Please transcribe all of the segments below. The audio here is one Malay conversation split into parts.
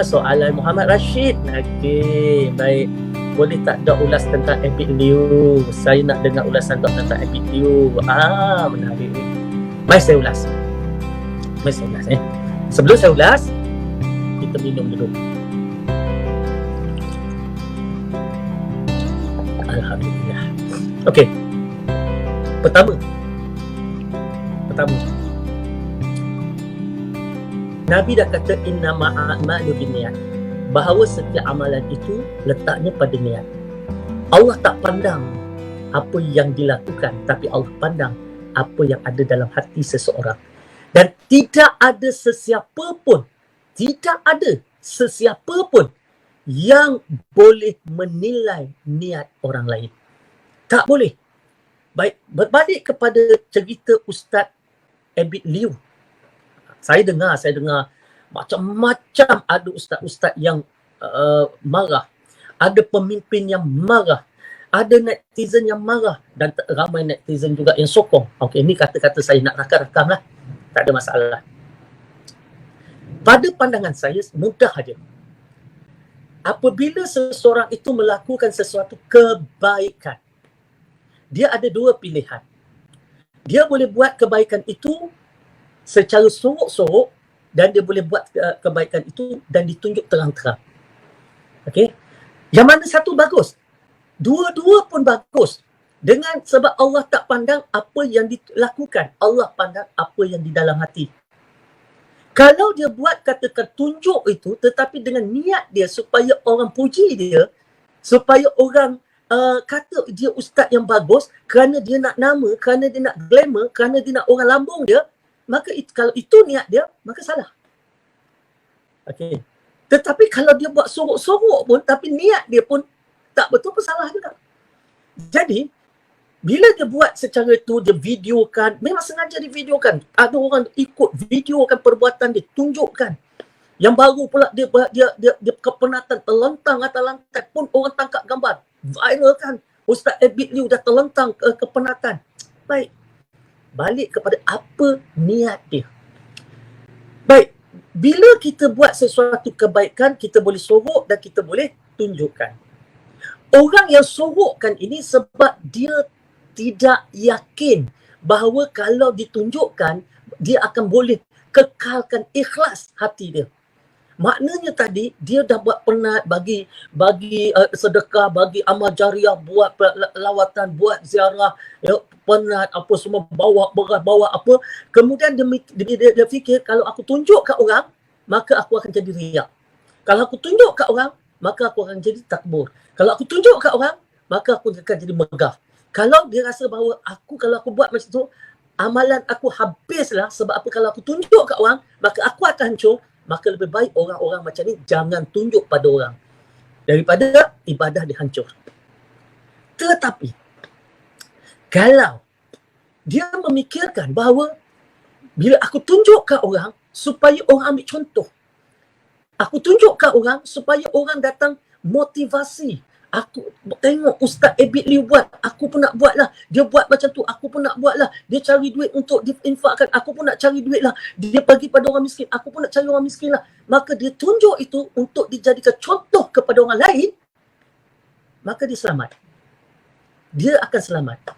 Soalan Muhammad Rashid. Okey, baik. Boleh tak Dok ulas tentang Epik Liu? Saya nak dengar ulasan Dok tentang Epik Liu. Menarik. Mari saya ulas. Sebelum saya ulas, kita minum dulu. Alhamdulillah. Okey. Pertama. Nabi dah kata innama a'malu binniyat, bahawa setiap amalan itu letaknya pada niat. Allah tak pandang apa yang dilakukan, tapi Allah pandang apa yang ada dalam hati seseorang. Dan tidak ada sesiapa pun yang boleh menilai niat orang lain. Tak boleh. Baik, berbalik kepada cerita Ustaz Epik Liu. Saya dengar macam-macam, ada ustaz-ustaz yang marah, ada pemimpin yang marah, ada netizen yang marah, dan ramai netizen juga yang sokong. Okey, ini kata-kata saya nak rakam lah. Tak ada masalah. Pada pandangan saya, mudah aja. Apabila seseorang itu melakukan sesuatu kebaikan, dia ada dua pilihan. Dia boleh buat kebaikan itu secara sorok-sorok, dan dia boleh buat kebaikan itu dan ditunjuk terang-terang. Okey? Yang mana satu bagus? Dua-dua pun bagus. Dengan sebab Allah tak pandang apa yang dilakukan, Allah pandang apa yang di dalam hati. Kalau dia buat katakan tunjuk itu, tetapi dengan niat dia supaya orang puji dia, supaya orang kata dia ustaz yang bagus, kerana dia nak nama, kerana dia nak glamour, kerana dia nak orang lambung dia, maka kalau itu niat dia, maka salah. Okey. Tetapi kalau dia buat sorok-sorok pun, tapi niat dia pun tak betul, pun salah juga. Jadi, bila dia buat secara itu, dia videokan, memang sengaja dia videokan. Ada orang ikut videokan perbuatan dia, tunjukkan. Yang baru pula dia kepenatan terlentang atas lantai pun orang tangkap gambar. Viral kan. Ustaz Epik Liu dah terlentang kepenatan. Baik. Balik kepada apa niat dia. Baik, bila kita buat sesuatu kebaikan, kita boleh sorok dan kita boleh tunjukkan. Orang yang sorokkan ini sebab dia tidak yakin bahawa kalau ditunjukkan, dia akan boleh kekalkan ikhlas hati dia. Maknanya tadi, dia dah buat penat bagi sedekah, bagi amal jariah, buat lawatan, buat ziarah, penat apa semua, bawa beras, bawa apa. Kemudian dia fikir, kalau aku tunjuk kat orang, maka aku akan jadi riak. Kalau aku tunjuk kat orang, maka aku akan jadi takbur. Kalau aku tunjuk kat orang, maka aku akan jadi megah. Kalau dia rasa bahawa kalau aku buat macam tu, amalan aku habislah, sebab apa, kalau aku tunjuk kat orang, maka aku akan hancur. Maka lebih baik orang-orang macam ni jangan tunjuk pada orang, daripada ibadah dihancur. Tetapi kalau dia memikirkan bahawa bila aku tunjuk kat orang supaya orang ambil contoh, aku tunjuk kat orang supaya orang datang motivasi. Aku tengok Ustaz Epik Liu buat, aku pun nak buat lah. Dia buat macam tu, aku pun nak buat lah. Dia cari duit untuk diinfakkan, aku pun nak cari duit lah. Dia bagi pada orang miskin, aku pun nak cari orang miskin lah. Maka dia tunjuk itu untuk dijadikan contoh kepada orang lain, maka dia selamat. Dia akan selamat.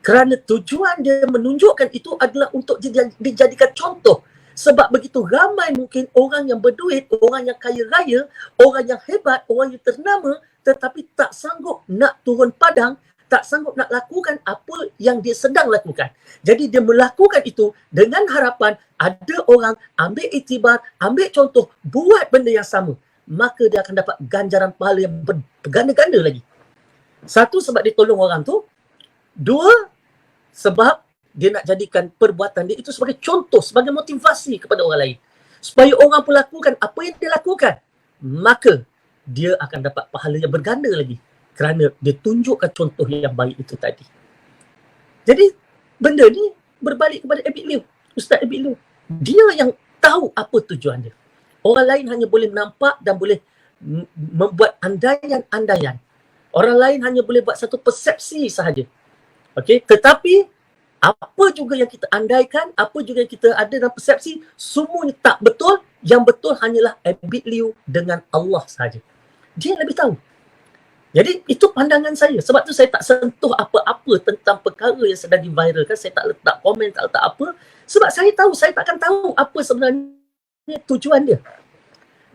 Kerana tujuan dia menunjukkan itu adalah untuk dijadikan contoh. Sebab begitu ramai mungkin orang yang berduit, orang yang kaya raya, orang yang hebat, orang yang ternama, tetapi tak sanggup nak turun padang, tak sanggup nak lakukan apa yang dia sedang lakukan. Jadi dia melakukan itu dengan harapan ada orang ambil iktibar, ambil contoh, buat benda yang sama. Maka dia akan dapat ganjaran pahala yang berganda-ganda lagi. Satu, sebab dia tolong orang tu. Dua, sebab dia nak jadikan perbuatan dia itu sebagai contoh, sebagai motivasi kepada orang lain. Supaya orang pun lakukan apa yang dia lakukan. Maka dia akan dapat pahala yang berganda lagi. Kerana dia tunjukkan contoh yang baik itu tadi. Jadi benda ni berbalik kepada Epik Liu. Ustaz Epik Liu. Dia yang tahu apa tujuan dia. Orang lain hanya boleh nampak dan boleh membuat andaian-andaian. Orang lain hanya boleh buat satu persepsi sahaja. Okey, tetapi Apa juga yang kita andaikan, apa juga yang kita ada dalam persepsi, semuanya tak betul. Yang betul hanyalah Abid Liu dengan Allah sahaja. Dia lebih tahu. Jadi itu pandangan saya. Sebab tu saya tak sentuh apa-apa tentang perkara yang sedang diviralkan. Saya tak letak komen, tak letak apa. Sebab saya tahu, saya takkan tahu apa sebenarnya tujuan dia.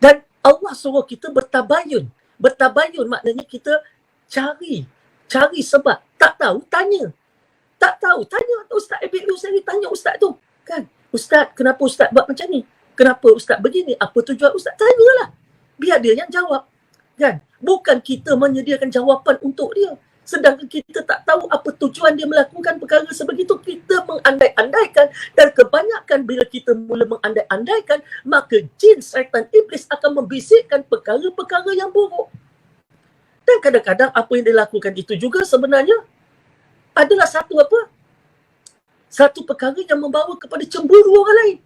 Dan Allah suruh kita bertabayun. Bertabayun maknanya kita cari sebab. Tak tahu, tanya. Tak tahu, tanya Ustaz Abid Liu sendiri, tanya Ustaz tu. Kan? Ustaz, kenapa Ustaz buat macam ni? Kenapa Ustaz begini? Apa tujuan Ustaz? Tanyalah. Biar dia yang jawab. Kan? Bukan kita menyediakan jawapan untuk dia. Sedangkan kita tak tahu apa tujuan dia melakukan perkara sebegitu. Kita mengandai-andaikan, dan kebanyakan bila kita mula mengandai-andaikan, maka jin, syaitan, iblis akan membisikkan perkara-perkara yang buruk. Dan kadang-kadang apa yang dia lakukan itu juga sebenarnya adalah satu perkara yang membawa kepada cemburu orang lain.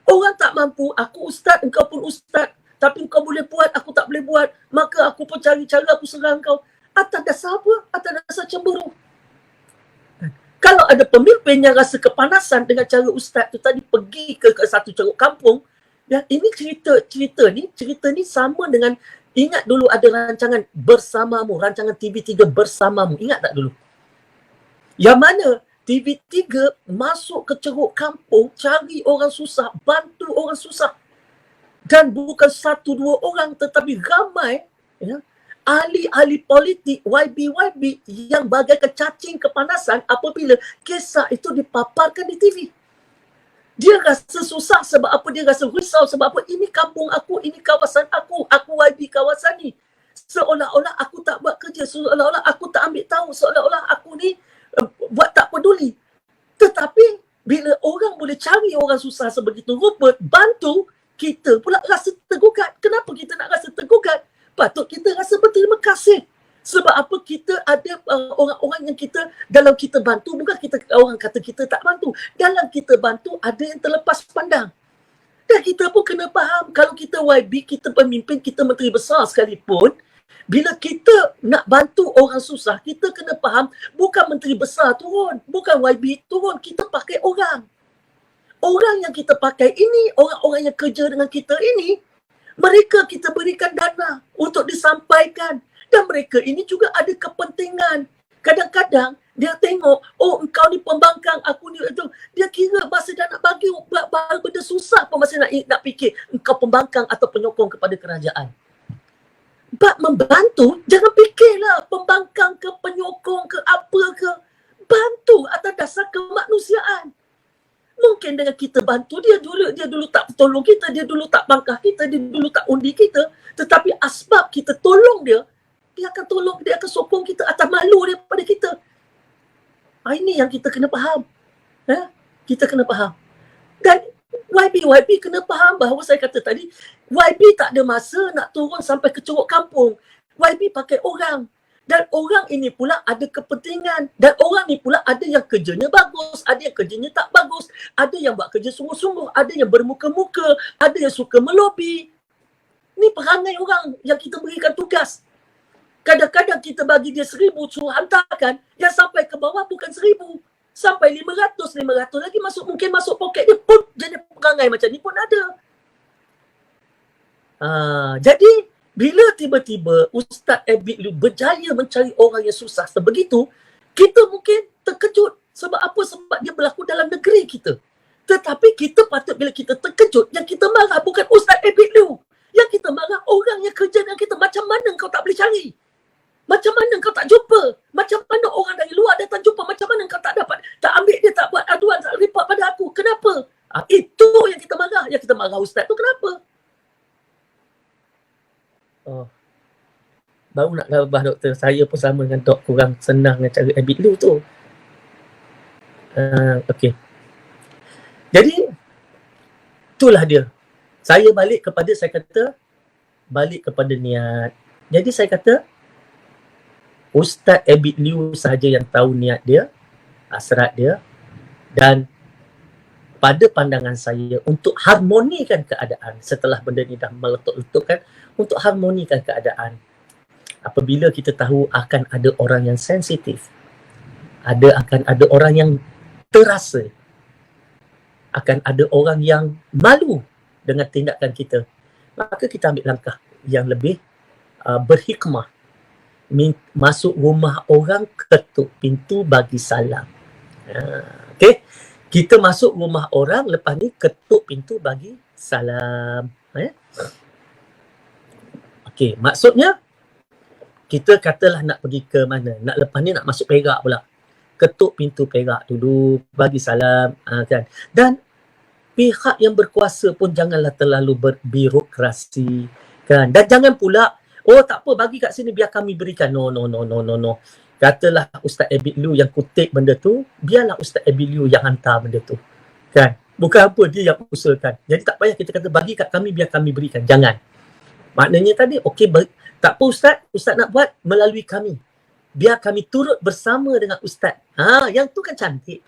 Orang tak mampu, aku ustaz, engkau pun ustaz, tapi engkau boleh buat, aku tak boleh buat, maka aku pun cari cara, aku serang kau. Atas dasar apa? Atas dasar cemburu. Kalau ada pemimpin yang rasa kepanasan dengan cara ustaz tu tadi pergi ke satu ceruk kampung, dan ini cerita ni sama dengan, ingat dulu ada rancangan Bersamamu, rancangan TV3 Bersamamu, ingat tak dulu? Yang mana TV3 masuk ke ceruk kampung, cari orang susah, bantu orang susah. Dan bukan satu dua orang, tetapi ramai ya, ahli-ahli politik YB yang bagaikan cacing kepanasan apabila kisah itu dipaparkan di TV. Dia rasa susah sebab apa? Dia rasa risau sebab apa? Ini kampung aku, ini kawasan aku YB kawasan ni. Seolah-olah aku tak buat kerja, seolah-olah aku tak ambil tahu, seolah-olah aku ni buat tak peduli. Tetapi bila orang boleh cari orang susah sebegitu rupa, bantu, kita pula rasa tergugat. Kenapa kita nak rasa tergugat? Patut kita rasa berterima kasih. Sebab apa? Kita ada orang-orang yang kita, dalam kita bantu, bukan kita orang kata kita tak bantu. Dalam kita bantu ada yang terlepas pandang. Dan kita pun kena faham, kalau kita YB, kita pemimpin, kita menteri besar sekalipun, bila kita nak bantu orang susah, kita kena faham, bukan menteri besar turun, bukan YB turun, kita pakai orang. Orang yang kita pakai ini, orang-orang yang kerja dengan kita ini, mereka kita berikan dana untuk disampaikan. Dan mereka ini juga ada kepentingan. Kadang-kadang dia tengok, oh engkau ni pembangkang, aku ni itu. Dia kira masa dah nak bagi benda susah pun masih nak fikir engkau pembangkang atau penyokong kepada kerajaan. Bab membantu, jangan fikirlah pembangkang ke, penyokong ke, apa ke. Bantu atas dasar kemanusiaan. Mungkin dengan kita bantu, dia dulu tak tolong kita, dia dulu tak bangkah kita, dia dulu tak undi kita. Tetapi asbab kita tolong dia, dia akan tolong, dia akan sokong kita atas malu daripada kita. Ini yang kita kena faham. Kita kena faham. Dan YB kena faham bahawa saya kata tadi, YB tak ada masa nak turun sampai ke ceruk kampung. YB pakai orang. Dan orang ini pula ada kepentingan. Dan orang ni pula ada yang kerjanya bagus, ada yang kerjanya tak bagus. Ada yang buat kerja sungguh-sungguh, ada yang bermuka-muka, ada yang suka melobi. Ni perangai orang yang kita berikan tugas. Kadang-kadang kita bagi dia 1,000 suruh hantarkan, yang sampai ke bawah bukan 1,000. Sampai 500 lagi mungkin masuk poket dia pun jadi perangai macam ni pun ada. Jadi bila tiba-tiba Ustaz Abid Liu berjaya mencari orang yang susah sebegitu, kita mungkin terkejut. Sebab apa? Sebab dia berlaku dalam negeri kita. Tetapi kita patut bila kita terkejut, yang kita marah bukan Ustaz Abid Liu. Yang kita marah orang yang kerja dengan kita. Macam mana kau tak boleh cari? Macam mana kau tak jumpa? Macam mana orang dari luar datang jumpa? Macam mana kau tak dapat? Tak ambil dia, tak buat aduan, tak report pada aku. Kenapa? Itu yang kita marah. Yang kita marah Ustaz tu kenapa? Baru nak khabar doktor. Saya pun sama dengan dok, kurang senang dengan cara Abid Liu tu. Okey. Jadi, itulah dia. Saya balik kepada niat. Jadi saya kata, Ustaz Abid Liu sahaja yang tahu niat dia, hasrat dia, dan pada pandangan saya untuk harmonikan keadaan setelah benda ni dah meletup-letupkan, untuk harmonikan keadaan. Apabila kita tahu akan ada orang yang sensitif, akan ada orang yang terasa akan ada orang yang malu dengan tindakan kita, maka kita ambil langkah yang lebih berhikmah. Masuk rumah orang, ketuk pintu, bagi salam. Okey, kita masuk rumah orang, lepas ni ketuk pintu, bagi salam. Okey, maksudnya kita katalah nak pergi ke mana, nak lepas ni nak masuk Perak pula, ketuk pintu Perak dulu, bagi salam, kan. Dan pihak yang berkuasa pun janganlah terlalu berbirokrasi, kan. Dan jangan pula, oh tak apa, bagi kat sini biar kami berikan. No. Katalah Ustaz Abid Liu yang kutip benda tu, biarlah Ustaz Abid Liu yang hantar benda tu, kan. Bukan apa dia yang usahakan. Jadi tak payah kita kata bagi kat kami biar kami berikan. Jangan. Maknanya tadi, okey, tak apa Ustaz nak buat melalui kami. Biar kami turut bersama dengan Ustaz. Yang tu kan cantik.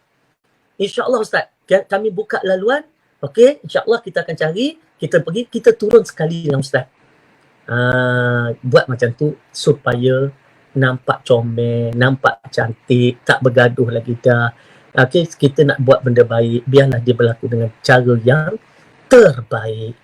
InsyaAllah Ustaz, kami buka laluan. Okey, insyaAllah kita akan cari, kita pergi, kita turun sekali dengan Ustaz. Buat macam tu supaya nampak comel, nampak cantik, tak bergaduh lagi dah. Okey, kita nak buat benda baik, biarlah dia berlaku dengan cara yang terbaik.